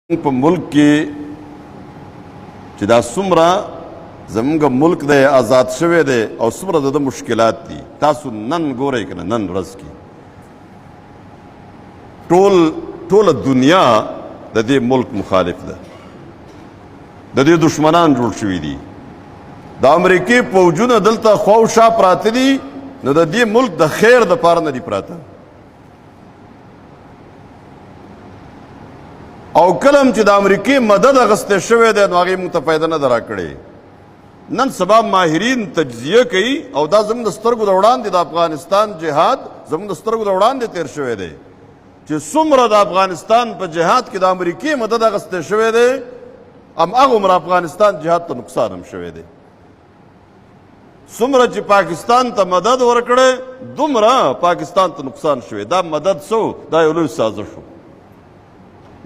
په ملک کې چې دا څومره زموږ ملک دی آزاد شوی دی او څومره د مشکلات دي تاسو نن ګورئ که نه نن ورځ کې ټوله دنیا د دې ملک مخالف ده د دې دشمنان جوړ شوي دي د امریکې پوځونه دلته خواوشا پراته دي نو د دې ملک د خیر دپاره نه دي پراته او کلم چې د امریکې مدد اغستی شوی دی نو هغې موږ ته فایده نه ده راکړې نن سبا ماهرین تجزیه کوي او دا زموږ د سترګو د وړاندې د افغانستان جهاد زموږ د سترګو د وړاندې تیر شوی دی چې څومره د افغانستان په جهاد کې د امریکې مدد اغستی شوی دی هماغومره افغانستان جهاد ته نقصان هم شوی دی څومره چې پاکستان ته مدد ورکړی دومره پاکستان ته نقصان شوی دا مدد څه دا یو لوی سازش و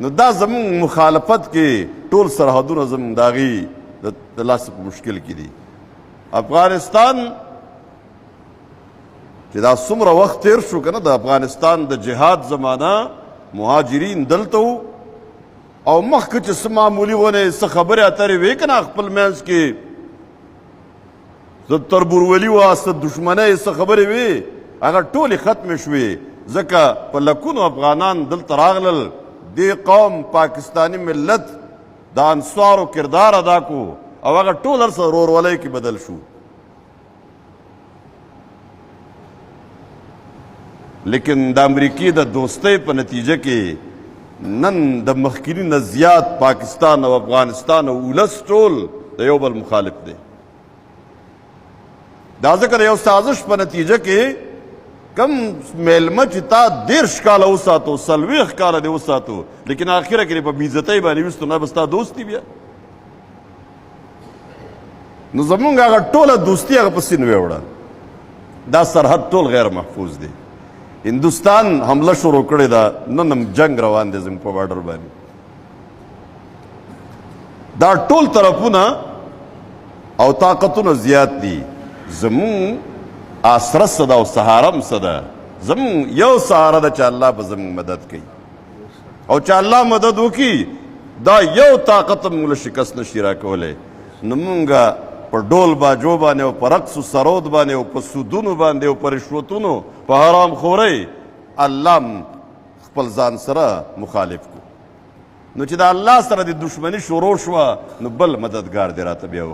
نو دا زموږ مخالفت کې ټول سرحدونه زموږ د هغې د لاسه په مشکل کې دي افغانستان چې دا څومره وخت تیر شو که نه د افغانستان د جهاد زمانه مهاجرین دلته وو او مخکې چې څه معمولي ونې څه خبرې اترې وې که نه خپل منځ کې څه تربورولي وه څه دښمنۍ څه خبرې وې هغه ټولې ختمې شوې ځکه په لکونو افغانان دلته راغلل دې قوم پاکستانی ملت د انصارو کردار ادا کو او هغه ټول هر څه ورورولۍ کې بدل شو لیکن د امریکې د دوستۍ په نتیجه کې نن د مخکیني نه زیات پاکستان او افغانستان او ولس ټول د یو بل مخالف دی دا ځکه د یو سازش په نتیجه کې کم میلمه چې تا 10 کاله وساتو 40 کاله دې وساتو لیکن آخره کې په بېعزتۍ باندې ویستو نه به ستا دوست دی بیا نو زمونږ هغه ټوله دوستي هغه په سین ویوړه دا سرحد ټول غیر محفوظ دی هندوستان حمله شروع کړې ده نن هم جنگ روان دی زموږ په بارډر باندې دا ټول طرفونه او طاقتونه زیات دي زمونږ آسره څه ده او سهاره هم څه ده زموږ یو سهاره ده چې الله به زموږ مدد کوي او چې الله مدد وکړي دا یو طاقت هم موږ له شکست نشي راکولی نو موږ په ډول باجو باندې او په رقص و سرود باندې او په سودونو باندې او په رشوتونو په حرام خورۍ الله خپل ځان سره مخالف کو نو چې د الله سره د دشمني شروع شوه نو بل مددګار دی راته بیا